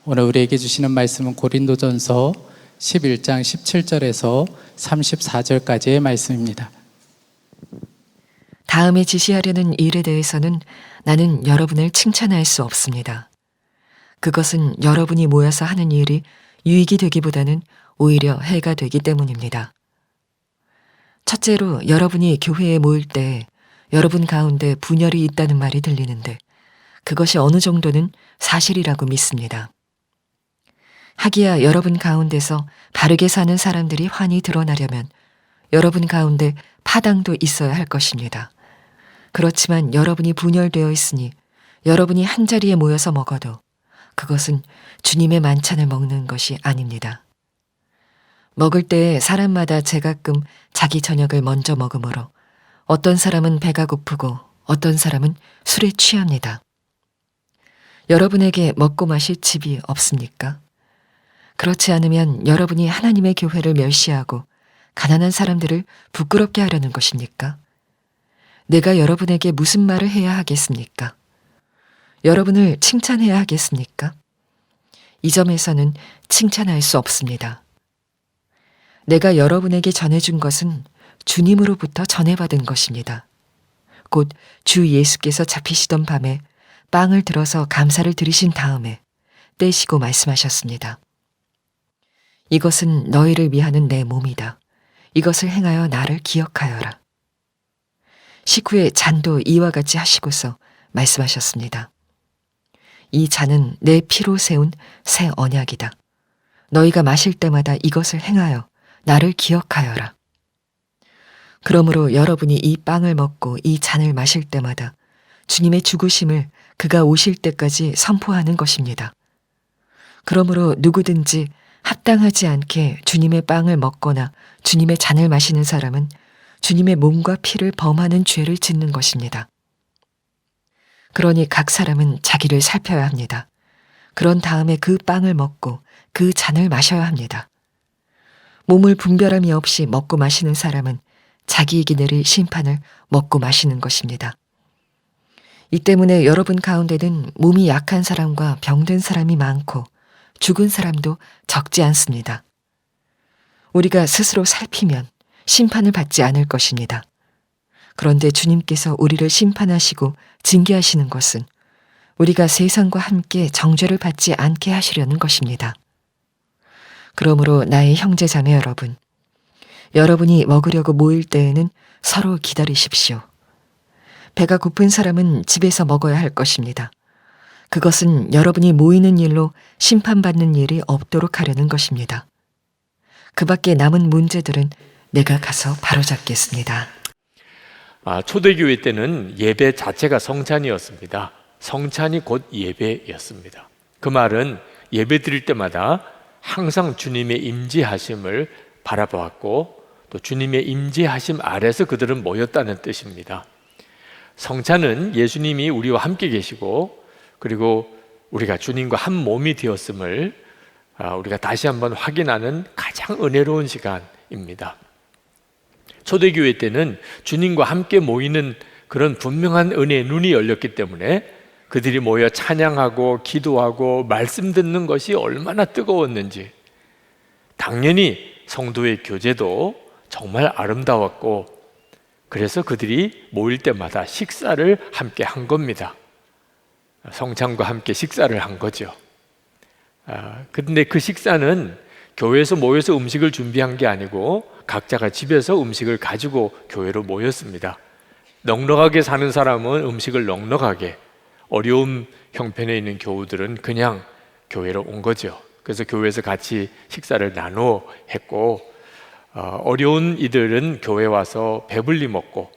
오늘 우리에게 주시는 말씀은 고린도전서 11장 17절에서 34절까지의 말씀입니다. 다음에 지시하려는 일에 대해서는 나는 여러분을 칭찬할 수 없습니다. 그것은 여러분이 모여서 하는 일이 유익이 되기보다는 오히려 해가 되기 때문입니다. 첫째로 여러분이 교회에 모일 때 여러분 가운데 분열이 있다는 말이 들리는데 그것이 어느 정도는 사실이라고 믿습니다. 하기야 여러분 가운데서 바르게 사는 사람들이 환히 드러나려면 여러분 가운데 파당도 있어야 할 것입니다. 그렇지만 여러분이 분열되어 있으니 여러분이 한자리에 모여서 먹어도 그것은 주님의 만찬을 먹는 것이 아닙니다. 먹을 때 사람마다 제가끔 자기 저녁을 먼저 먹으므로 어떤 사람은 배가 고프고 어떤 사람은 술에 취합니다. 여러분에게 먹고 마실 집이 없습니까? 그렇지 않으면 여러분이 하나님의 교회를 멸시하고 가난한 사람들을 부끄럽게 하려는 것입니까? 내가 여러분에게 무슨 말을 해야 하겠습니까? 여러분을 칭찬해야 하겠습니까? 이 점에서는 칭찬할 수 없습니다. 내가 여러분에게 전해준 것은 주님으로부터 전해받은 것입니다. 곧 주 예수께서 잡히시던 밤에 빵을 들어서 감사를 드리신 다음에 떼시고 말씀하셨습니다. 이것은 너희를 위하는 내 몸이다. 이것을 행하여 나를 기억하여라. 식후에 잔도 이와 같이 하시고서 말씀하셨습니다. 이 잔은 내 피로 세운 새 언약이다. 너희가 마실 때마다 이것을 행하여 나를 기억하여라. 그러므로 여러분이 이 빵을 먹고 이 잔을 마실 때마다 주님의 죽으심을 그가 오실 때까지 선포하는 것입니다. 그러므로 누구든지 합당하지 않게 주님의 빵을 먹거나 주님의 잔을 마시는 사람은 주님의 몸과 피를 범하는 죄를 짓는 것입니다. 그러니 각 사람은 자기를 살펴야 합니다. 그런 다음에 그 빵을 먹고 그 잔을 마셔야 합니다. 몸을 분별함이 없이 먹고 마시는 사람은 자기에게 내릴 심판을 먹고 마시는 것입니다. 이 때문에 여러분 가운데는 몸이 약한 사람과 병든 사람이 많고 죽은 사람도 적지 않습니다. 우리가 스스로 살피면 심판을 받지 않을 것입니다. 그런데 주님께서 우리를 심판하시고 징계하시는 것은 우리가 세상과 함께 정죄를 받지 않게 하시려는 것입니다. 그러므로 나의 형제 자매 여러분, 여러분이 먹으려고 모일 때에는 서로 기다리십시오. 배가 고픈 사람은 집에서 먹어야 할 것입니다. 그것은 여러분이 모이는 일로 심판받는 일이 없도록 하려는 것입니다. 그 밖에 남은 문제들은 내가 가서 바로잡겠습니다. 초대교회 때는 예배 자체가 성찬이었습니다. 성찬이 곧 예배였습니다. 그 말은 예배 드릴 때마다 항상 주님의 임재하심을 바라보았고 또 주님의 임재하심 아래서 그들은 모였다는 뜻입니다. 성찬은 예수님이 우리와 함께 계시고 그리고 우리가 주님과 한 몸이 되었음을 우리가 다시 한번 확인하는 가장 은혜로운 시간입니다. 초대교회 때는 주님과 함께 모이는 그런 분명한 은혜의 눈이 열렸기 때문에 그들이 모여 찬양하고 기도하고 말씀 듣는 것이 얼마나 뜨거웠는지, 당연히 성도의 교제도 정말 아름다웠고 그래서 그들이 모일 때마다 식사를 함께 한 겁니다. 성찬과 함께 식사를 한 거죠. 근데 그 식사는 교회에서 모여서 음식을 준비한 게 아니고 각자가 집에서 음식을 가지고 교회로 모였습니다. 넉넉하게 사는 사람은 음식을 넉넉하게, 어려운 형편에 있는 교우들은 그냥 교회로 온 거죠. 그래서 교회에서 같이 식사를 나누어 했고 어려운 이들은 교회 와서 배불리 먹고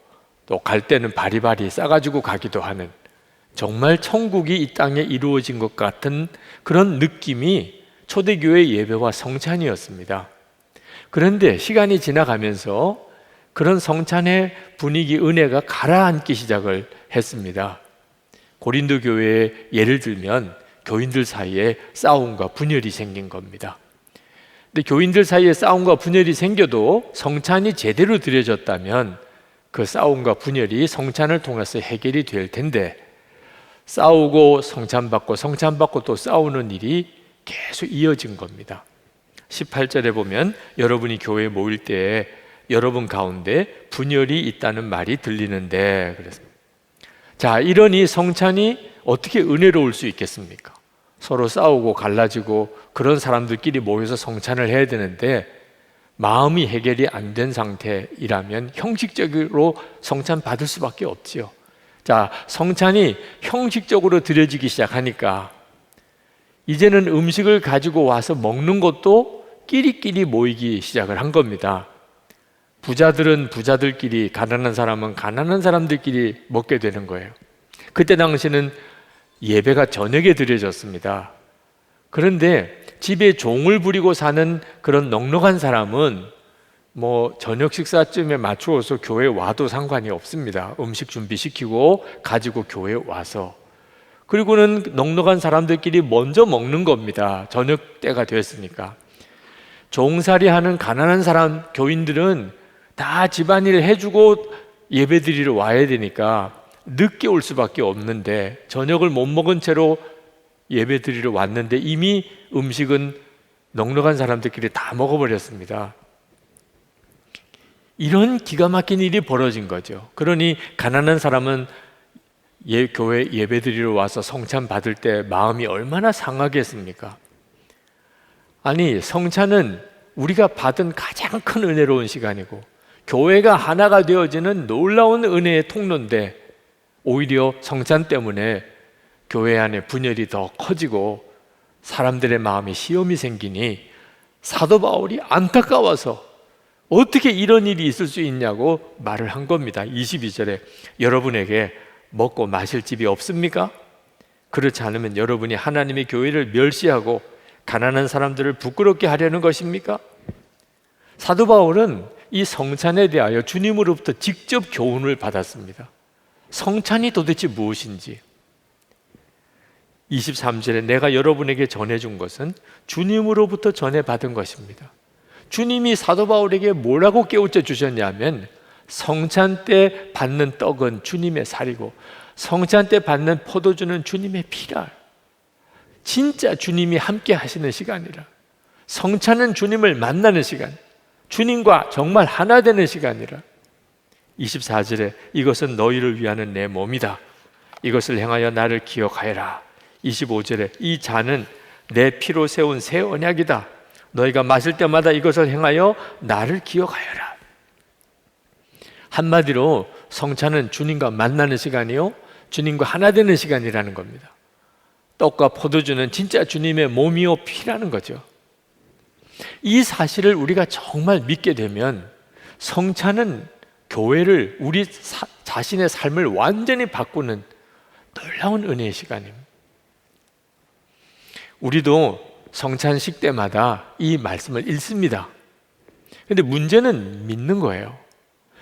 또 갈 때는 바리바리 싸가지고 가기도 하는, 정말 천국이 이 땅에 이루어진 것 같은 그런 느낌이 초대교회 예배와 성찬이었습니다. 그런데 시간이 지나가면서 그런 성찬의 분위기, 은혜가 가라앉기 시작을 했습니다. 고린도 교회의 예를 들면 교인들 사이에 싸움과 분열이 생긴 겁니다. 근데 교인들 사이에 싸움과 분열이 생겨도 성찬이 제대로 드려졌다면 그 싸움과 분열이 성찬을 통해서 해결이 될 텐데 싸우고 성찬받고 성찬받고 또 싸우는 일이 계속 이어진 겁니다. 18절에 보면 여러분이 교회에 모일 때에 여러분 가운데 분열이 있다는 말이 들리는데, 그래서 자, 이러니 성찬이 어떻게 은혜로울 수 있겠습니까? 서로 싸우고 갈라지고 그런 사람들끼리 모여서 성찬을 해야 되는데 마음이 해결이 안 된 상태이라면 형식적으로 성찬 받을 수밖에 없지요. 자, 성찬이 형식적으로 드려지기 시작하니까 이제는 음식을 가지고 와서 먹는 것도 끼리끼리 모이기 시작을 한 겁니다. 부자들은 부자들끼리, 가난한 사람은 가난한 사람들끼리 먹게 되는 거예요. 그때 당시는 예배가 저녁에 드려졌습니다. 그런데 집에 종을 부리고 사는 그런 넉넉한 사람은 뭐 저녁 식사쯤에 맞추어서 교회에 와도 상관이 없습니다. 음식 준비시키고 가지고 교회에 와서, 그리고는 넉넉한 사람들끼리 먼저 먹는 겁니다. 저녁 때가 됐으니까. 종살이 하는 가난한 사람, 교인들은 다 집안일을 해주고 예배드리러 와야 되니까 늦게 올 수밖에 없는데, 저녁을 못 먹은 채로 예배드리러 왔는데 이미 음식은 넉넉한 사람들끼리 다 먹어버렸습니다. 이런 기가 막힌 일이 벌어진 거죠. 그러니 가난한 사람은 교회 예배드리러 와서 성찬 받을 때 마음이 얼마나 상하겠습니까? 아니, 성찬은 우리가 받은 가장 큰 은혜로운 시간이고 교회가 하나가 되어지는 놀라운 은혜의 통로인데, 오히려 성찬 때문에 교회 안에 분열이 더 커지고 사람들의 마음에 시험이 생기니 사도 바울이 안타까워서 어떻게 이런 일이 있을 수 있냐고 말을 한 겁니다. 22절에 여러분에게 먹고 마실 집이 없습니까? 그렇지 않으면 여러분이 하나님의 교회를 멸시하고 가난한 사람들을 부끄럽게 하려는 것입니까? 사도 바울은 이 성찬에 대하여 주님으로부터 직접 교훈을 받았습니다. 성찬이 도대체 무엇인지. 23절에 내가 여러분에게 전해준 것은 주님으로부터 전해받은 것입니다. 주님이 사도 바울에게 뭐라고 깨우쳐 주셨냐면, 성찬 때 받는 떡은 주님의 살이고 성찬 때 받는 포도주는 주님의 피라. 진짜 주님이 함께 하시는 시간이라. 성찬은 주님을 만나는 시간, 주님과 정말 하나 되는 시간이라. 24절에 이것은 너희를 위하는 내 몸이다. 이것을 행하여 나를 기억하여라. 25절에 이 잔은 내 피로 세운 새 언약이다. 너희가 마실 때마다 이것을 행하여 나를 기억하여라. 한마디로 성찬은 주님과 만나는 시간이요, 주님과 하나 되는 시간이라는 겁니다. 떡과 포도주는 진짜 주님의 몸이요 피라는 거죠. 이 사실을 우리가 정말 믿게 되면 성찬은 교회를, 우리 자신의 삶을 완전히 바꾸는 놀라운 은혜의 시간입니다. 우리도 성찬식 때마다 이 말씀을 읽습니다. 그런데 문제는 믿는 거예요.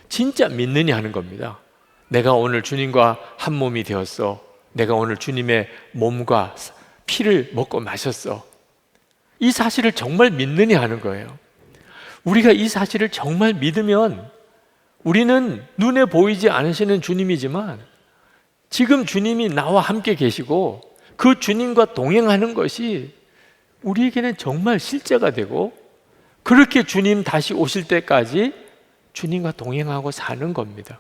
진짜 믿느냐 하는 겁니다. 내가 오늘 주님과 한 몸이 되었어. 내가 오늘 주님의 몸과 피를 먹고 마셨어. 이 사실을 정말 믿느냐 하는 거예요. 우리가 이 사실을 정말 믿으면 우리는 눈에 보이지 않으시는 주님이지만 지금 주님이 나와 함께 계시고 그 주님과 동행하는 것이 우리에게는 정말 실제가 되고, 그렇게 주님 다시 오실 때까지 주님과 동행하고 사는 겁니다.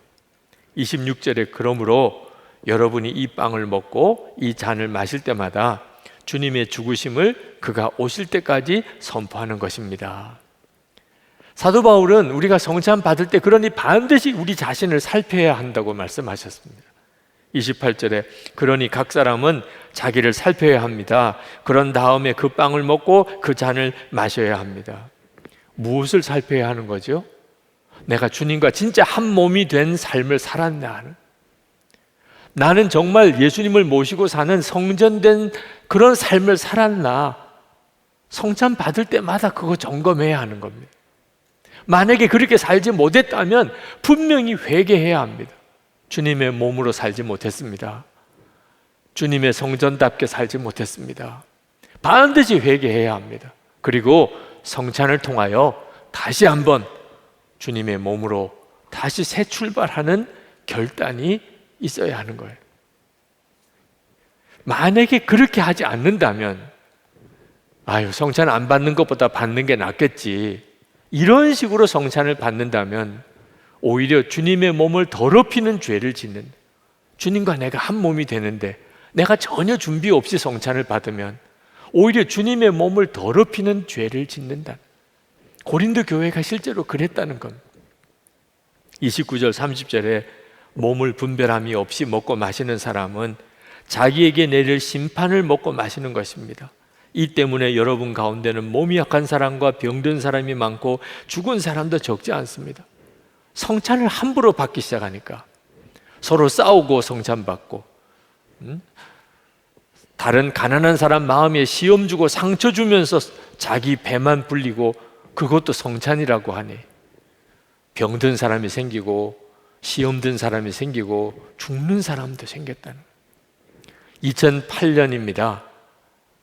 26절에 그러므로 여러분이 이 빵을 먹고 이 잔을 마실 때마다 주님의 죽으심을 그가 오실 때까지 선포하는 것입니다. 사도 바울은 우리가 성찬 받을 때 그러니 반드시 우리 자신을 살펴야 한다고 말씀하셨습니다. 28절에 그러니 각 사람은 자기를 살펴야 합니다. 그런 다음에 그 빵을 먹고 그 잔을 마셔야 합니다. 무엇을 살펴야 하는 거죠? 내가 주님과 진짜 한 몸이 된 삶을 살았나, 나는 정말 예수님을 모시고 사는 성전된 그런 삶을 살았나, 성찬 받을 때마다 그거 점검해야 하는 겁니다. 만약에 그렇게 살지 못했다면 분명히 회개해야 합니다. 주님의 몸으로 살지 못했습니다. 주님의 성전답게 살지 못했습니다. 반드시 회개해야 합니다. 그리고 성찬을 통하여 다시 한번 주님의 몸으로 다시 새 출발하는 결단이 있어야 하는 거예요. 만약에 그렇게 하지 않는다면 아유, 성찬 안 받는 것보다 받는 게 낫겠지. 이런 식으로 성찬을 받는다면 오히려 주님의 몸을 더럽히는 죄를 짓는, 주님과 내가 한 몸이 되는데 내가 전혀 준비 없이 성찬을 받으면 오히려 주님의 몸을 더럽히는 죄를 짓는다. 고린도 교회가 실제로 그랬다는 겁니다. 29절 30절에 몸을 분별함이 없이 먹고 마시는 사람은 자기에게 내릴 심판을 먹고 마시는 것입니다. 이 때문에 여러분 가운데는 몸이 약한 사람과 병든 사람이 많고 죽은 사람도 적지 않습니다. 성찬을 함부로 받기 시작하니까 서로 싸우고 성찬 받고, 다른 가난한 사람 마음에 시험 주고 상처 주면서 자기 배만 불리고 그것도 성찬이라고 하니 병든 사람이 생기고 시험 든 사람이 생기고 죽는 사람도 생겼다는 거예요. 2008년입니다.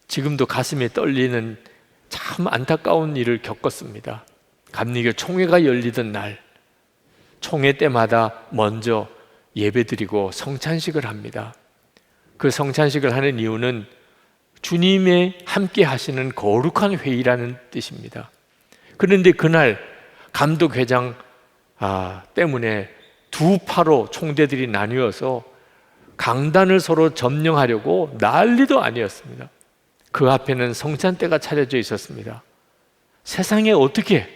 지금도 가슴이 떨리는 참 안타까운 일을 겪었습니다. 감리교 총회가 열리던 날, 총회 때마다 먼저 예배드리고 성찬식을 합니다. 그 성찬식을 하는 이유는 주님의 함께 하시는 거룩한 회의라는 뜻입니다. 그런데 그날 감독회장 때문에 두 파로 총대들이 나뉘어서 강단을 서로 점령하려고 난리도 아니었습니다. 그 앞에는 성찬대가 차려져 있었습니다. 세상에 어떻게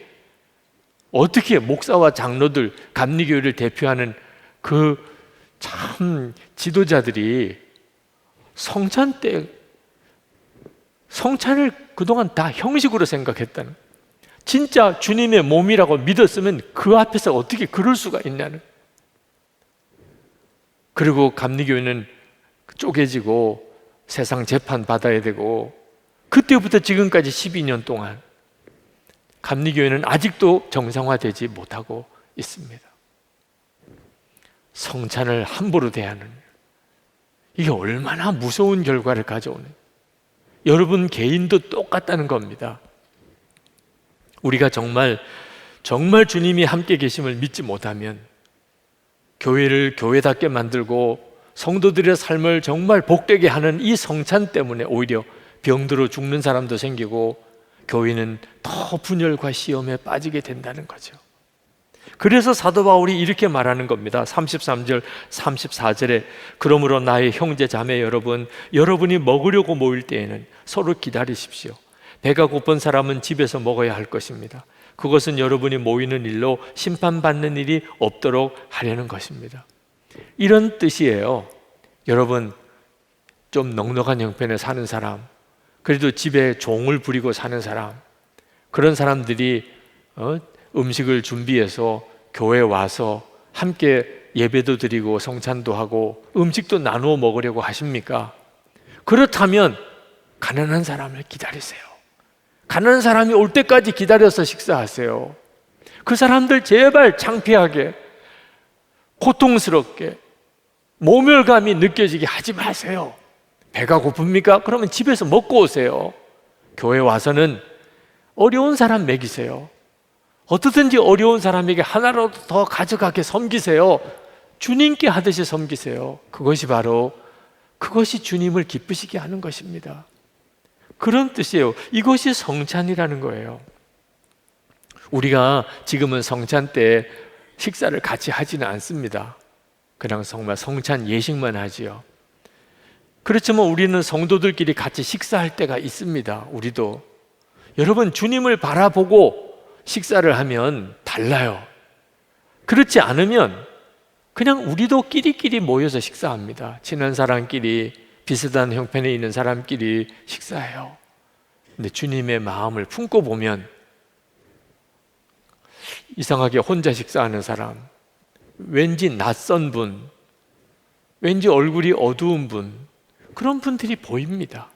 목사와 장로들, 감리교회를 대표하는 그 참 지도자들이 성찬을 그동안 다 형식으로 생각했다는, 진짜 주님의 몸이라고 믿었으면 그 앞에서 어떻게 그럴 수가 있냐는. 그리고 감리교회는 쪼개지고 세상 재판 받아야 되고, 그때부터 지금까지 12년 동안 감리교회는 아직도 정상화되지 못하고 있습니다. 성찬을 함부로 대하는, 이게 얼마나 무서운 결과를 가져오는, 여러분 개인도 똑같다는 겁니다. 우리가 정말 주님이 함께 계심을 믿지 못하면 교회를 교회답게 만들고 성도들의 삶을 정말 복되게 하는 이 성찬 때문에 오히려 병들어 죽는 사람도 생기고 교회는 더 분열과 시험에 빠지게 된다는 거죠. 그래서 사도 바울이 이렇게 말하는 겁니다. 33절 34절에 그러므로 나의 형제 자매 여러분, 여러분이 먹으려고 모일 때에는 서로 기다리십시오. 배가 고픈 사람은 집에서 먹어야 할 것입니다. 그것은 여러분이 모이는 일로 심판받는 일이 없도록 하려는 것입니다. 이런 뜻이에요. 여러분, 좀 넉넉한 형편에 사는 사람, 그래도 집에 종을 부리고 사는 사람, 그런 사람들이 음식을 준비해서 교회에 와서 함께 예배도 드리고 성찬도 하고 음식도 나누어 먹으려고 하십니까? 그렇다면 가난한 사람을 기다리세요. 가난한 사람이 올 때까지 기다려서 식사하세요. 그 사람들 제발 창피하게, 고통스럽게, 모멸감이 느껴지게 하지 마세요. 배가 고픕니까? 그러면 집에서 먹고 오세요. 교회 와서는 어려운 사람 먹이세요. 어떻든지 어려운 사람에게 하나라도 더 가져가게 섬기세요. 주님께 하듯이 섬기세요. 그것이 주님을 기쁘시게 하는 것입니다. 그런 뜻이에요. 이것이 성찬이라는 거예요. 우리가 지금은 성찬 때 식사를 같이 하지는 않습니다. 그냥 정말 성찬 예식만 하지요. 그렇지만 우리는 성도들끼리 같이 식사할 때가 있습니다. 우리도. 여러분, 주님을 바라보고 식사를 하면 달라요. 그렇지 않으면 그냥 우리도 끼리끼리 모여서 식사합니다. 친한 사람끼리, 비슷한 형편에 있는 사람끼리 식사해요. 근데 주님의 마음을 품고 보면 이상하게 혼자 식사하는 사람, 왠지 낯선 분, 왠지 얼굴이 어두운 분, 그런 분들이 보입니다.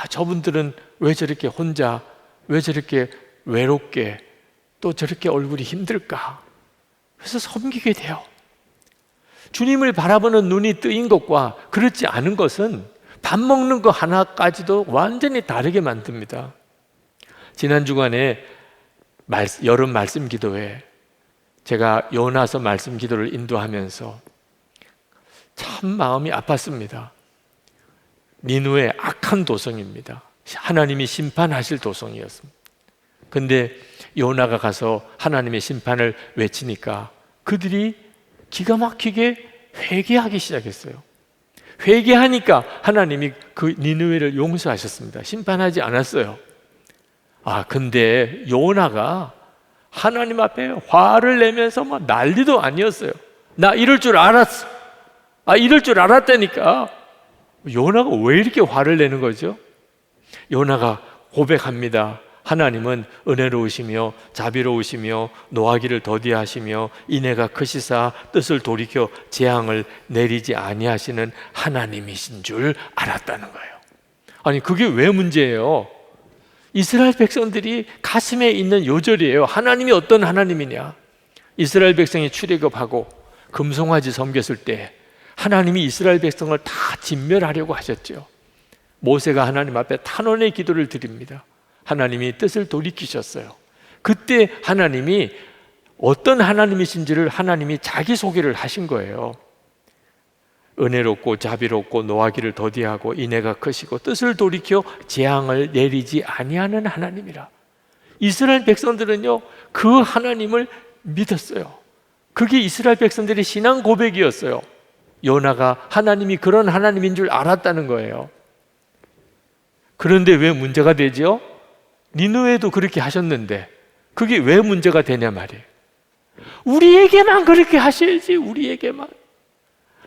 저분들은 왜 저렇게 혼자, 왜 저렇게 외롭게, 또 저렇게 얼굴이 힘들까? 그래서 섬기게 돼요. 주님을 바라보는 눈이 뜨인 것과 그렇지 않은 것은 밥 먹는 거 하나까지도 완전히 다르게 만듭니다. 지난 주간에 여름 말씀 기도회, 제가 요나서 말씀 기도를 인도하면서 참 마음이 아팠습니다. 니느웨 악한 도성입니다. 하나님이 심판하실 도성이었습니다. 근데 요나가 가서 하나님의 심판을 외치니까 그들이 기가 막히게 회개하기 시작했어요. 회개하니까 하나님이 그 니느웨를 용서하셨습니다. 심판하지 않았어요. 근데 요나가 하나님 앞에 화를 내면서 막 난리도 아니었어요. 나 이럴 줄 알았어. 이럴 줄 알았다니까. 요나가 왜 이렇게 화를 내는 거죠? 요나가 고백합니다. 하나님은 은혜로우시며 자비로우시며 노하기를 더디하시며 인애가 크시사 뜻을 돌이켜 재앙을 내리지 아니하시는 하나님이신 줄 알았다는 거예요. 그게 왜 문제예요? 이스라엘 백성들이 가슴에 있는 요절이에요. 하나님이 어떤 하나님이냐? 이스라엘 백성이 출애굽하고 금송아지 섬겼을 때 하나님이 이스라엘 백성을 다 진멸하려고 하셨죠. 모세가 하나님 앞에 탄원의 기도를 드립니다. 하나님이 뜻을 돌이키셨어요. 그때 하나님이 어떤 하나님이신지를 하나님이 자기소개를 하신 거예요. 은혜롭고 자비롭고 노하기를 더디하고 인애가 크시고 뜻을 돌이켜 재앙을 내리지 아니하는 하나님이라. 이스라엘 백성들은요, 그 하나님을 믿었어요. 그게 이스라엘 백성들의 신앙 고백이었어요. 요나가 하나님이 그런 하나님인 줄 알았다는 거예요. 그런데 왜 문제가 되죠? 니느웨도 그렇게 하셨는데 그게 왜 문제가 되냐 말이에요. 우리에게만 그렇게 하셔야지. 우리에게만.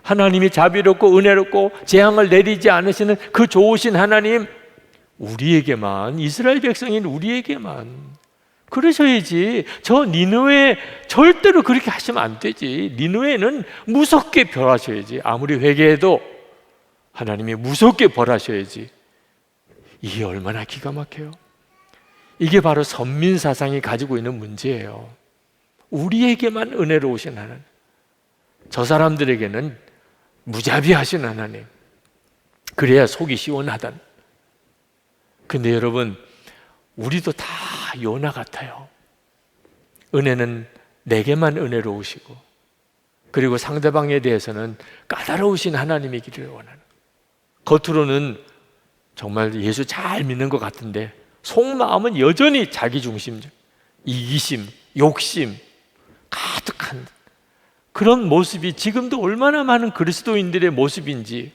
하나님이 자비롭고 은혜롭고 재앙을 내리지 않으시는 그 좋으신 하나님, 우리에게만, 이스라엘 백성인 우리에게만 그러셔야지. 저 니느웨 절대로 그렇게 하시면 안 되지. 니느웨는 무섭게 벌하셔야지. 아무리 회개해도 하나님이 무섭게 벌하셔야지. 이게 얼마나 기가 막혀요. 이게 바로 선민사상이 가지고 있는 문제예요. 우리에게만 은혜로우신 하나님, 저 사람들에게는 무자비하신 하나님, 그래야 속이 시원하다. 근데 여러분, 우리도 다 요나 같아요. 은혜는 내게만 은혜로우시고, 그리고 상대방에 대해서는 까다로우신 하나님이기를 원하는, 겉으로는 정말 예수 잘 믿는 것 같은데 속마음은 여전히 자기중심적, 이기심, 욕심 가득한 그런 모습이 지금도 얼마나 많은 그리스도인들의 모습인지,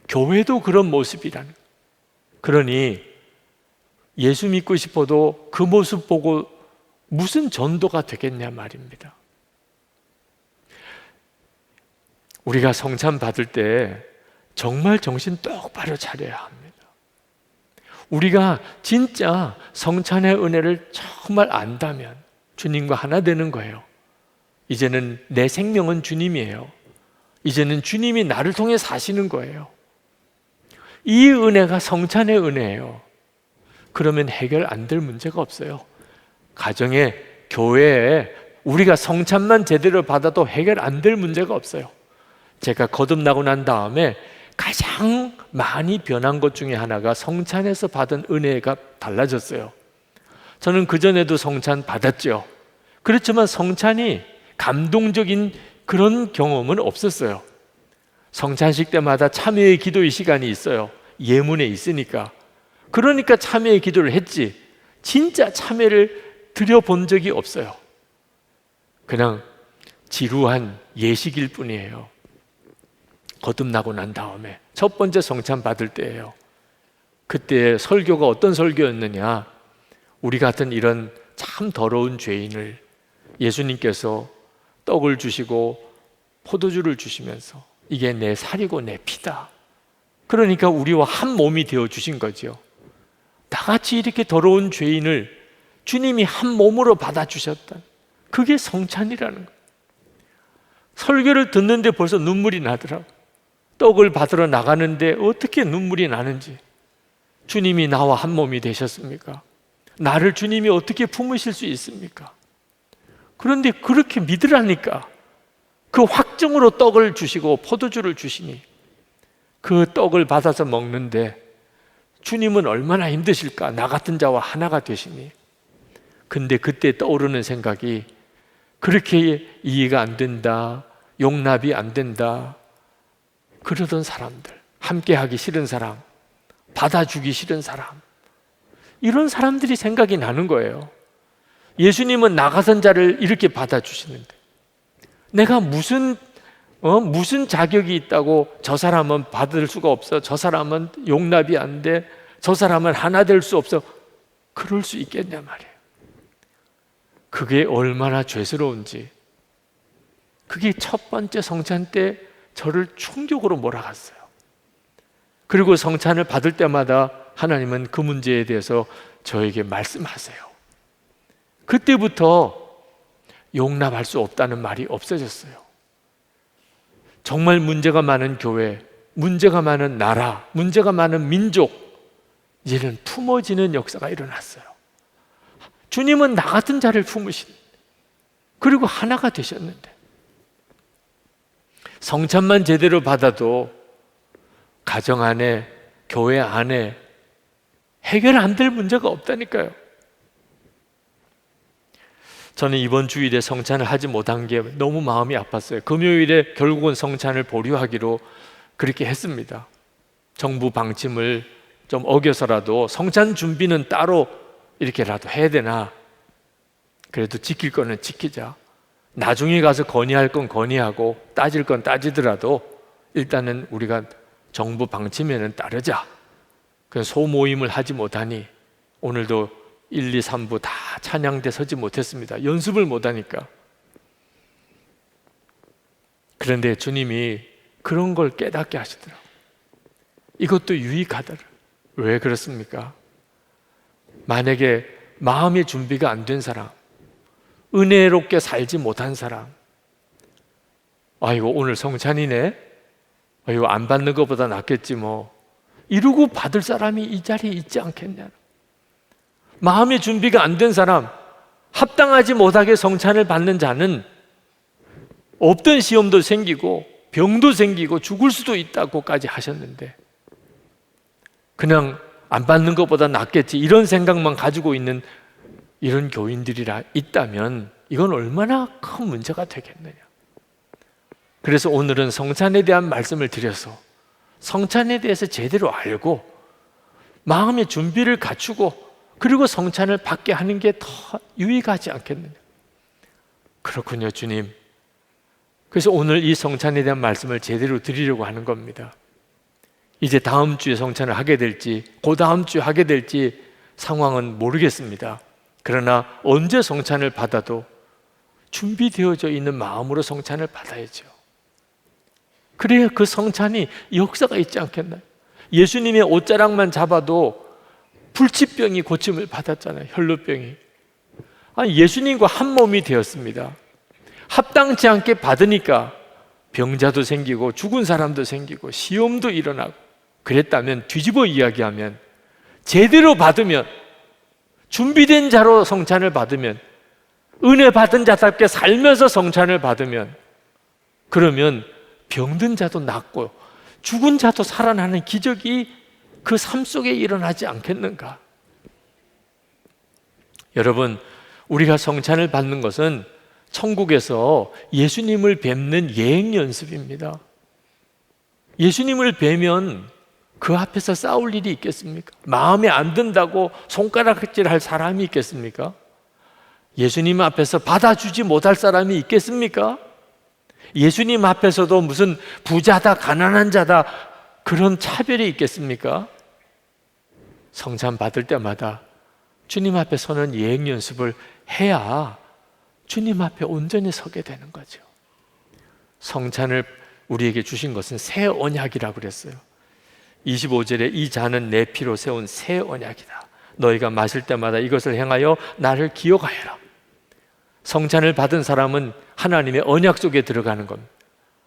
교회도 그런 모습이라는. 그러니 예수 믿고 싶어도 그 모습 보고 무슨 전도가 되겠냐 말입니다. 우리가 성찬 받을 때 정말 정신 똑바로 차려야 합니다. 우리가 진짜 성찬의 은혜를 정말 안다면 주님과 하나 되는 거예요. 이제는 내 생명은 주님이에요. 이제는 주님이 나를 통해 사시는 거예요. 이 은혜가 성찬의 은혜예요. 그러면 해결 안 될 문제가 없어요. 가정에, 교회에 우리가 성찬만 제대로 받아도 해결 안 될 문제가 없어요. 제가 거듭나고 난 다음에 가장 많이 변한 것 중에 하나가 성찬에서 받은 은혜가 달라졌어요. 저는 그전에도 성찬 받았죠. 그렇지만 성찬이 감동적인 그런 경험은 없었어요. 성찬식 때마다 참회의 기도의 시간이 있어요. 예문에 있으니까. 그러니까 참회의 기도를 했지, 진짜 참회를 드려본 적이 없어요. 그냥 지루한 예식일 뿐이에요. 거듭나고 난 다음에 첫 번째 성찬 받을 때예요. 그때 설교가 어떤 설교였느냐, 우리 같은 이런 참 더러운 죄인을 예수님께서 떡을 주시고 포도주를 주시면서 이게 내 살이고 내 피다, 그러니까 우리와 한 몸이 되어 주신 거죠. 나같이 이렇게 더러운 죄인을 주님이 한 몸으로 받아주셨다. 그게 성찬이라는 거예요. 설교를 듣는데 벌써 눈물이 나더라고요. 떡을 받으러 나가는데 어떻게 눈물이 나는지. 주님이 나와 한 몸이 되셨습니까? 나를 주님이 어떻게 품으실 수 있습니까? 그런데 그렇게 믿으라니까. 그 확정으로 떡을 주시고 포도주를 주시니 그 떡을 받아서 먹는데 주님은 얼마나 힘드실까? 나 같은 자와 하나가 되시니. 근데 그때 떠오르는 생각이, 그렇게 이해가 안 된다, 용납이 안 된다 그러던 사람들, 함께 하기 싫은 사람, 받아주기 싫은 사람, 이런 사람들이 생각이 나는 거예요. 예수님은 나가선 자를 이렇게 받아주시는데 내가 무슨 자격이 있다고 저 사람은 받을 수가 없어, 저 사람은 용납이 안 돼, 저 사람은 하나 될 수 없어, 그럴 수 있겠냐 말이에요. 그게 얼마나 죄스러운지. 그게 첫 번째 성찬 때 저를 충격으로 몰아갔어요. 그리고 성찬을 받을 때마다 하나님은 그 문제에 대해서 저에게 말씀하세요. 그때부터 용납할 수 없다는 말이 없어졌어요. 정말 문제가 많은 교회, 문제가 많은 나라, 문제가 많은 민족, 이제는 품어지는 역사가 일어났어요. 주님은 나 같은 자를 품으신, 그리고 하나가 되셨는데 성찬만 제대로 받아도 가정 안에, 교회 안에 해결 안 될 문제가 없다니까요. 저는 이번 주일에 성찬을 하지 못한 게 너무 마음이 아팠어요. 금요일에 결국은 성찬을 보류하기로 그렇게 했습니다. 정부 방침을 좀 어겨서라도 성찬 준비는 따로 이렇게라도 해야 되나, 그래도 지킬 거는 지키자. 나중에 가서 건의할 건 건의하고 따질 건 따지더라도 일단은 우리가 정부 방침에는 따르자. 그래서 소모임을 하지 못하니 오늘도 1, 2, 3부 다 찬양대 서지 못했습니다. 연습을 못하니까. 그런데 주님이 그런 걸 깨닫게 하시더라고요. 이것도 유익하더라. 왜 그렇습니까? 만약에 마음의 준비가 안 된 사람, 은혜롭게 살지 못한 사람, 아이고 오늘 성찬이네, 아이고 안 받는 것보다 낫겠지 뭐, 이러고 받을 사람이 이 자리에 있지 않겠냐. 마음의 준비가 안 된 사람, 합당하지 못하게 성찬을 받는 자는 없던 시험도 생기고 병도 생기고 죽을 수도 있다고까지 하셨는데, 그냥 안 받는 것보다 낫겠지 이런 생각만 가지고 있는 이런 교인들이라 있다면 이건 얼마나 큰 문제가 되겠느냐. 그래서 오늘은 성찬에 대한 말씀을 드려서 성찬에 대해서 제대로 알고 마음의 준비를 갖추고 그리고 성찬을 받게 하는 게 더 유익하지 않겠느냐. 그렇군요, 주님. 그래서 오늘 이 성찬에 대한 말씀을 제대로 드리려고 하는 겁니다. 이제 다음 주에 성찬을 하게 될지 그 다음 주에 하게 될지 상황은 모르겠습니다. 그러나 언제 성찬을 받아도 준비되어져 있는 마음으로 성찬을 받아야죠. 그래야 그 성찬이 역사가 있지 않겠나요? 예수님의 옷자락만 잡아도 불치병이 고침을 받았잖아요. 혈루병이. 아니, 예수님과 한 몸이 되었습니다. 합당치 않게 받으니까 병자도 생기고 죽은 사람도 생기고 시험도 일어나고, 그랬다면 뒤집어 이야기하면 제대로 받으면, 준비된 자로 성찬을 받으면, 은혜 받은 자답게 살면서 성찬을 받으면, 그러면 병든 자도 낫고 죽은 자도 살아나는 기적이 그 삶 속에 일어나지 않겠는가? 여러분, 우리가 성찬을 받는 것은 천국에서 예수님을 뵙는 예행 연습입니다. 예수님을 뵈면 그 앞에서 싸울 일이 있겠습니까? 마음에 안 든다고 손가락질할 사람이 있겠습니까? 예수님 앞에서 받아주지 못할 사람이 있겠습니까? 예수님 앞에서도 무슨 부자다 가난한 자다 그런 차별이 있겠습니까? 성찬 받을 때마다 주님 앞에 서는 예행 연습을 해야 주님 앞에 온전히 서게 되는 거죠. 성찬을 우리에게 주신 것은 새 언약이라고 그랬어요. 25절에 이 잔은 내 피로 세운 새 언약이다. 너희가 마실 때마다 이것을 행하여 나를 기억하여라. 성찬을 받은 사람은 하나님의 언약 속에 들어가는 겁니다.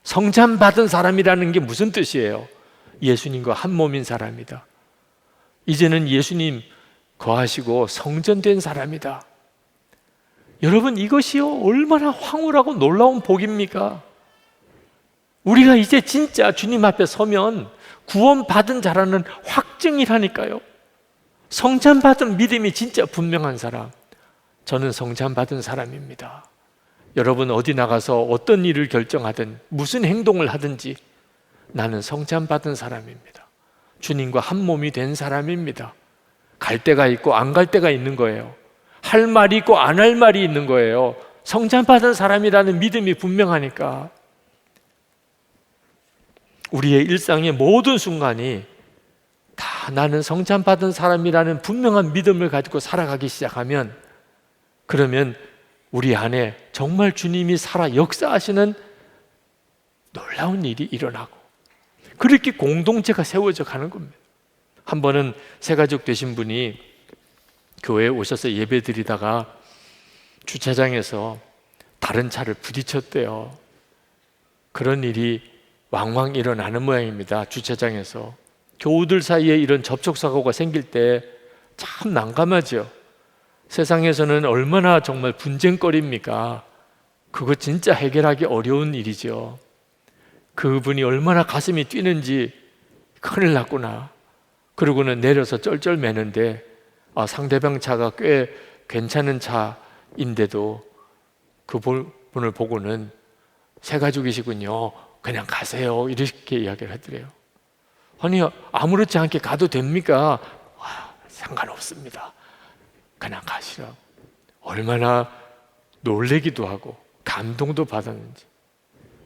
성찬 받은 사람이라는 게 무슨 뜻이에요? 예수님과 한 몸인 사람이다. 이제는 예수님 거하시고 성전된 사람이다. 여러분, 이것이요 얼마나 황홀하고 놀라운 복입니까? 우리가 이제 진짜 주님 앞에 서면 구원받은 자라는 확증이라니까요. 성찬받은 믿음이 진짜 분명한 사람, 저는 성찬받은 사람입니다. 여러분 어디 나가서 어떤 일을 결정하든 무슨 행동을 하든지 나는 성찬받은 사람입니다. 주님과 한 몸이 된 사람입니다. 갈 때가 있고 안 갈 때가 있는 거예요. 할 말이 있고 안 할 말이 있는 거예요. 성찬받은 사람이라는 믿음이 분명하니까. 우리의 일상의 모든 순간이 다 나는 성찬받은 사람이라는 분명한 믿음을 가지고 살아가기 시작하면, 그러면 우리 안에 정말 주님이 살아 역사하시는 놀라운 일이 일어나고, 그렇게 공동체가 세워져 가는 겁니다. 한 번은 새가족 되신 분이 교회에 오셔서 예배 드리다가 주차장에서 다른 차를 부딪혔대요. 그런 일이 왕왕 일어나는 모양입니다. 주차장에서. 교우들 사이에 이런 접촉사고가 생길 때 참 난감하죠. 세상에서는 얼마나 정말 분쟁거리입니까? 그거 진짜 해결하기 어려운 일이죠. 그분이 얼마나 가슴이 뛰는지, 큰일 났구나. 그러고는 내려서 쩔쩔매는데, 상대방 차가 꽤 괜찮은 차인데도 그분을 보고는 새가족이시군요, 그냥 가세요, 이렇게 이야기를 하더래요. 아니, 아무렇지 않게 가도 됩니까? 상관없습니다, 그냥 가시라고. 얼마나 놀래기도 하고 감동도 받았는지.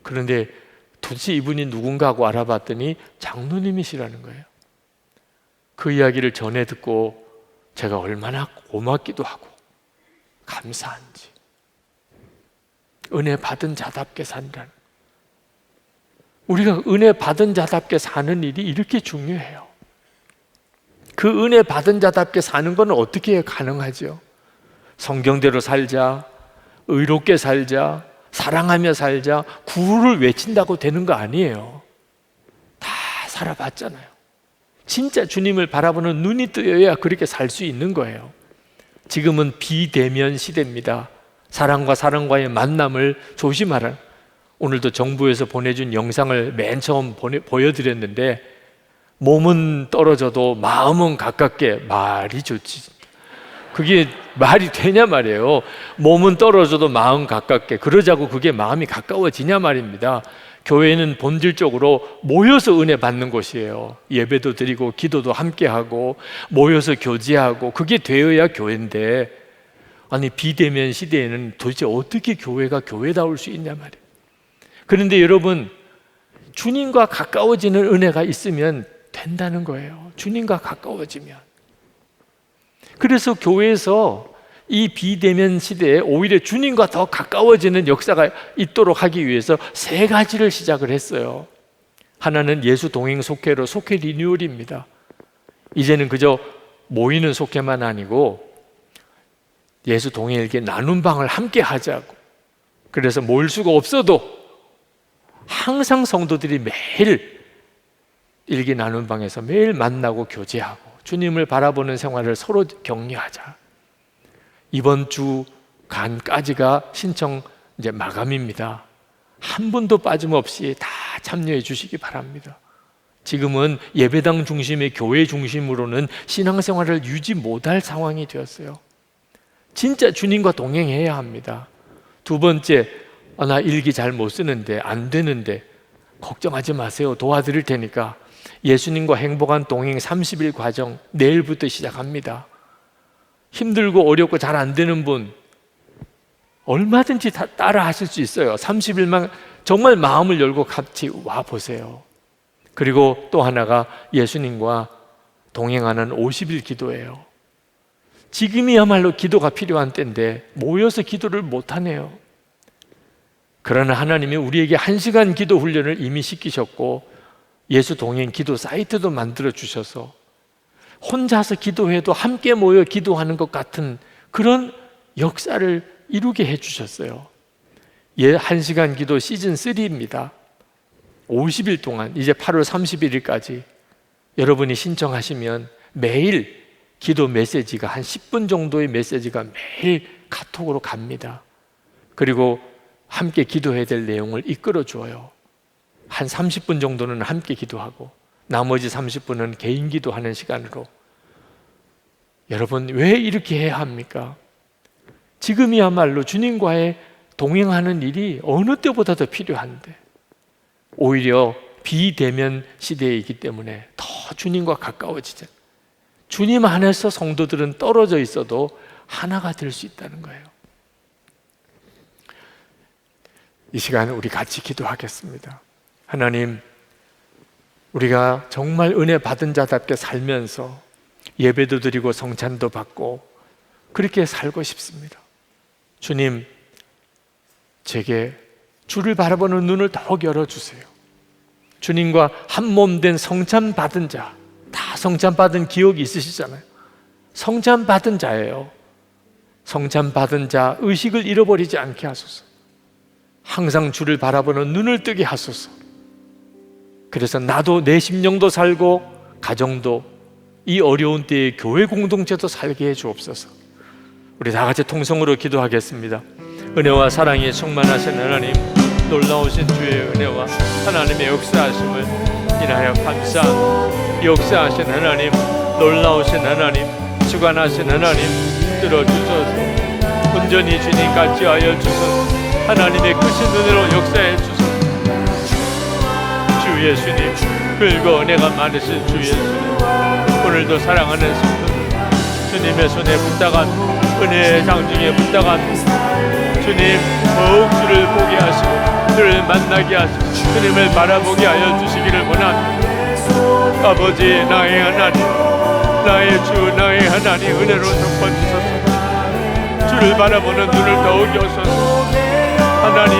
그런데 도대체 이분이 누군가 하고 알아봤더니 장로님이시라는 거예요. 그 이야기를 전해 듣고 제가 얼마나 고맙기도 하고 감사한지. 은혜 받은 자답게 산다는, 우리가 은혜 받은 자답게 사는 일이 이렇게 중요해요. 그 은혜 받은 자답게 사는 건 어떻게 가능하죠? 성경대로 살자, 의롭게 살자, 사랑하며 살자, 구호를 외친다고 되는 거 아니에요. 다 살아봤잖아요. 진짜 주님을 바라보는 눈이 뜨여야 그렇게 살 수 있는 거예요. 지금은 비대면 시대입니다. 사랑과 사랑과의 만남을 조심하라. 오늘도 정부에서 보내준 영상을 맨 처음 보여드렸는데, 몸은 떨어져도 마음은 가깝게, 말이 좋지. 그게 말이 되냐 말이에요. 몸은 떨어져도 마음 가깝게, 그러자고 그게 마음이 가까워지냐 말입니다. 교회는 본질적으로 모여서 은혜 받는 곳이에요. 예배도 드리고 기도도 함께 하고 모여서 교제하고, 그게 되어야 교회인데, 아니 비대면 시대에는 도대체 어떻게 교회가 교회다울 수 있냐 말이에요. 그런데 여러분, 주님과 가까워지는 은혜가 있으면 된다는 거예요. 주님과 가까워지면. 그래서 교회에서 이 비대면 시대에 오히려 주님과 더 가까워지는 역사가 있도록 하기 위해서 3가지를 시작을 했어요. 하나는 예수 동행 속회로 속회 리뉴얼입니다. 이제는 그저 모이는 속회만 아니고 예수 동행에게 나눔 방을 함께 하자고. 그래서 모일 수가 없어도 항상 성도들이 매일 일기 나눔 방에서 매일 만나고 교제하고 주님을 바라보는 생활을 서로 격려하자. 이번 주간까지가 신청 이제 마감입니다. 한 분도 빠짐없이 다 참여해 주시기 바랍니다. 지금은 예배당 중심의 교회 중심으로는 신앙생활을 유지 못할 상황이 되었어요. 진짜 주님과 동행해야 합니다. 2번째, 나 일기 잘 못 쓰는데, 안 되는데 걱정하지 마세요. 도와드릴 테니까 예수님과 행복한 동행 30일 과정 내일부터 시작합니다. 힘들고 어렵고 잘 안 되는 분 얼마든지 다 따라 하실 수 있어요. 30일만 정말 마음을 열고 같이 와보세요. 그리고 또 하나가 예수님과 동행하는 50일 기도예요. 지금이야말로 기도가 필요한 때인데 모여서 기도를 못하네요. 그러나 하나님이 우리에게 1시간 기도 훈련을 이미 시키셨고 예수 동행 기도 사이트도 만들어 주셔서 혼자서 기도해도 함께 모여 기도하는 것 같은 그런 역사를 이루게 해주셨어요. 1시간 기도 시즌 3입니다. 50일 동안 이제 8월 31일까지 여러분이 신청하시면 매일 기도 메시지가 한 10분 정도의 메시지가 매일 카톡으로 갑니다. 그리고 함께 기도해야 될 내용을 이끌어 줘요. 한 30분 정도는 함께 기도하고 나머지 30분은 개인 기도하는 시간으로. 여러분, 왜 이렇게 해야 합니까? 지금이야말로 주님과의 동행하는 일이 어느 때보다 더 필요한데, 오히려 비대면 시대이기 때문에 더 주님과 가까워지자. 주님 안에서 성도들은 떨어져 있어도 하나가 될 수 있다는 거예요. 이 시간 우리 같이 기도하겠습니다. 하나님, 우리가 정말 은혜 받은 자답게 살면서 예배도 드리고 성찬도 받고 그렇게 살고 싶습니다. 주님, 제게 주를 바라보는 눈을 더욱 열어주세요. 주님과 한 몸 된 성찬 받은 자, 다 성찬 받은 기억이 있으시잖아요. 성찬 받은 자예요. 성찬 받은 자 의식을 잃어버리지 않게 하소서. 항상 주를 바라보는 눈을 뜨게 하소서. 그래서 나도 내 심령도 살고 가정도 이 어려운 때에 교회 공동체도 살게 해 주옵소서. 우리 다 같이 통성으로 기도하겠습니다. 은혜와 사랑이 충만하신 하나님, 놀라우신 주의 은혜와 하나님의 역사하심을 인하여 감사합니다. 역사하신 하나님, 놀라우신 하나님, 주관하신 하나님, 들어주소서. 온전히 주님 같이 하여 주소서. 하나님의 크신 은혜로 역사해 주소서. 주 예수님, 긁어 은혜가 많으신 주 예수님, 오늘도 사랑하는 성도들, 주님의 손에 붙다간 은혜의 장중에 붙다간 주님 더욱 주를 보게 하시고 주를 만나게 하시고 주님을 바라보게 하여 주시기를 원합니다. 아버지, 나의 하나님, 나의 주, 나의 하나님, 은혜로 덮어주소서. 주를 바라보는 눈을 더욱 여소서. 하나님,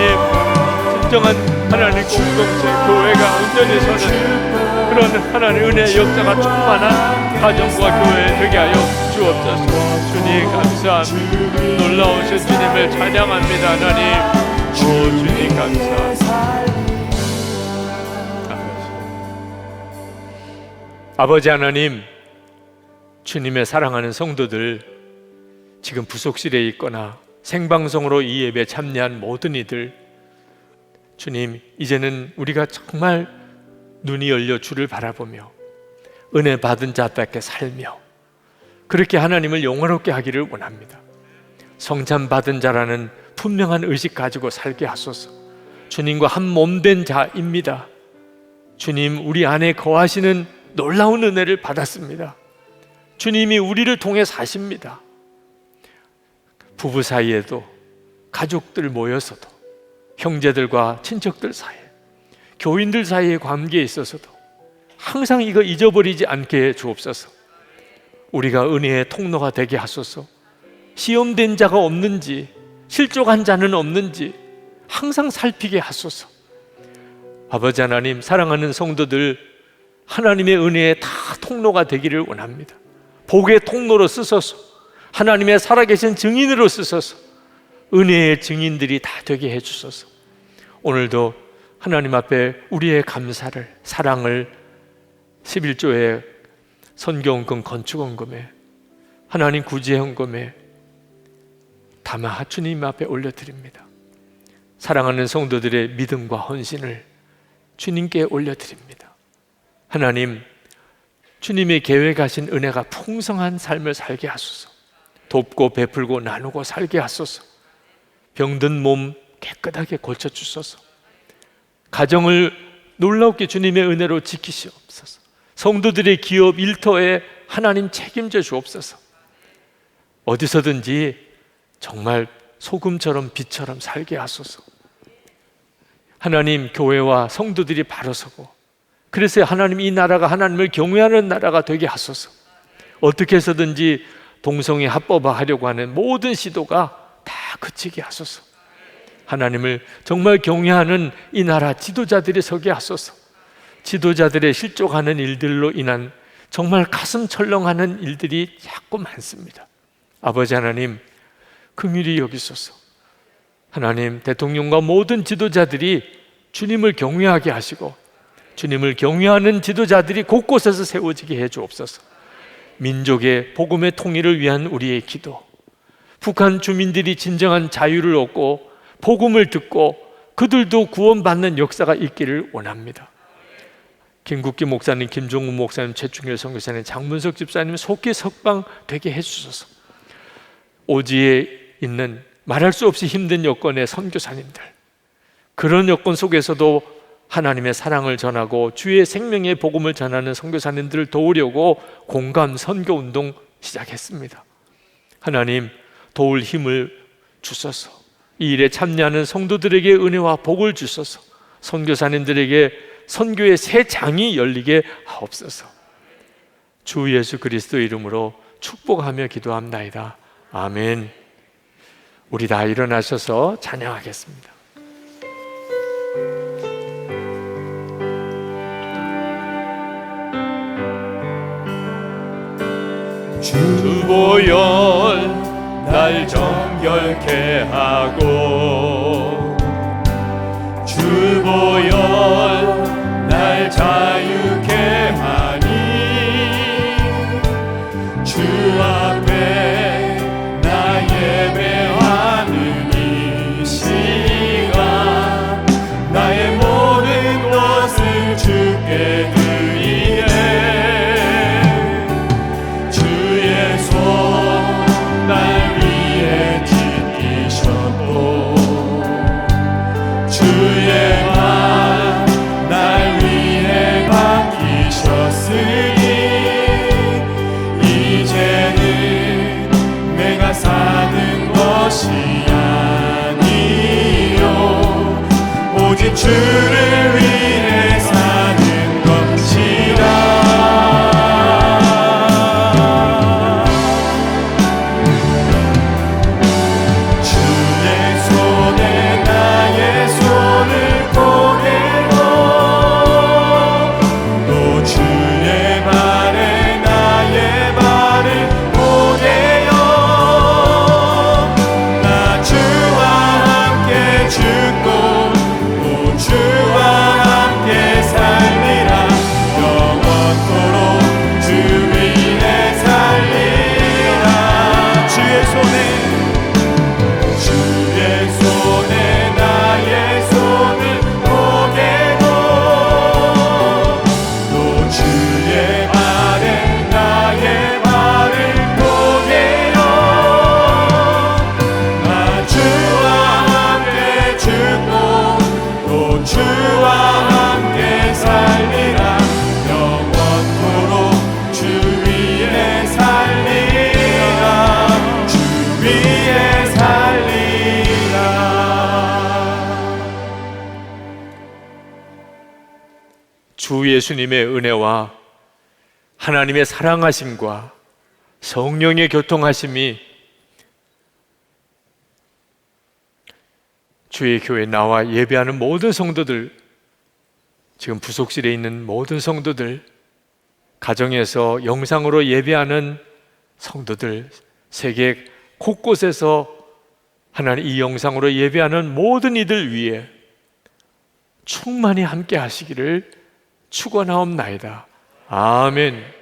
진정한 하나님 공동체, 교회가 온전히 서는 그런 하나님 은혜의 역사가 충만한 가정과 교회 되게 하여 주옵소서. 주님 감사합니다. 놀라우신 주님을 찬양합니다. 하나님, 오 주님 감사합니다. 아버지 하나님, 주님의 사랑하는 성도들, 지금 부속실에 있거나 생방송으로 이 예배에 참여한 모든 이들, 주님, 이제는 우리가 정말 눈이 열려 주를 바라보며 은혜 받은 자답게 살며 그렇게 하나님을 영화롭게 하기를 원합니다. 성찬 받은 자라는 분명한 의식 가지고 살게 하소서. 주님과 한 몸 된 자입니다. 주님, 우리 안에 거하시는 놀라운 은혜를 받았습니다. 주님이 우리를 통해 사십니다. 부부 사이에도, 가족들 모여서도, 형제들과 친척들 사이에, 교인들 사이의 관계에 있어서도 항상 이거 잊어버리지 않게 해 주옵소서. 우리가 은혜의 통로가 되게 하소서. 시험된 자가 없는지, 실족한 자는 없는지 항상 살피게 하소서. 아버지 하나님, 사랑하는 성도들, 하나님의 은혜의 다 통로가 되기를 원합니다. 복의 통로로 쓰소서. 하나님의 살아계신 증인으로 쓰소서. 은혜의 증인들이 다 되게 해주소서. 오늘도 하나님 앞에 우리의 감사를, 사랑을 11조의 선교헌금, 건축헌금에, 하나님 구제헌금에 담아 주님 앞에 올려드립니다. 사랑하는 성도들의 믿음과 헌신을 주님께 올려드립니다. 하나님, 주님의 계획하신 은혜가 풍성한 삶을 살게 하소서. 돕고 베풀고 나누고 살게 하소서. 병든 몸 깨끗하게 고쳐주소서. 가정을 놀랍게 주님의 은혜로 지키시옵소서. 성도들의 기업 일터에 하나님 책임져 주옵소서. 어디서든지 정말 소금처럼 빛처럼 살게 하소서. 하나님, 교회와 성도들이 바로 서고, 그래서 하나님, 이 나라가 하나님을 경외하는 나라가 되게 하소서. 어떻게 해서든지 동성애 합법화하려고 하는 모든 시도가 다 그치게 하소서. 하나님을 정말 경외하는 이 나라 지도자들이 서게 하소서. 지도자들의 실족하는 일들로 인한 정말 가슴 철렁하는 일들이 자꾸 많습니다. 아버지 하나님, 긍휼히 여기소서. 하나님, 대통령과 모든 지도자들이 주님을 경외하게 하시고 주님을 경외하는 지도자들이 곳곳에서 세워지게 해 주옵소서. 민족의 복음의 통일을 위한 우리의 기도, 북한 주민들이 진정한 자유를 얻고 복음을 듣고 그들도 구원받는 역사가 있기를 원합니다. 김국기 목사님, 김종훈 목사님, 최충일 선교사님, 장문석 집사님 속히 석방되게 해주소서. 오지에 있는 말할 수 없이 힘든 여건의 선교사님들, 그런 여건 속에서도 하나님의 사랑을 전하고 주의 생명의 복음을 전하는 선교사님들을 도우려고 공감 선교 운동 시작했습니다. 하나님, 도울 힘을 주소서. 이 일에 참여하는 성도들에게 은혜와 복을 주소서. 선교사님들에게 선교의 새 장이 열리게 하옵소서. 주 예수 그리스도 이름으로 축복하며 기도합나이다. 아멘. 우리 다 일어나셔서 찬양하겠습니다. 주보혈 날 정결케 하고 주보혈 날 자유케 하니 주 앞에 나 예배하는 이 시간 나의 모든 것을 주께 드리네. 주의 손 날 위해 지키셨고 주의 말 날 위해 박히셨으니 이제는 내가 사는 것이 아니요 오직 주를 위해 사는 것이라. 주 예수님의 은혜와 하나님의 사랑하심과 성령의 교통하심이 주의 교회에 나와 예배하는 모든 성도들, 지금 부속실에 있는 모든 성도들, 가정에서 영상으로 예배하는 성도들, 세계 곳곳에서 하나님 이 영상으로 예배하는 모든 이들 위해 충만히 함께 하시기를 축원하옵나이다. 아멘.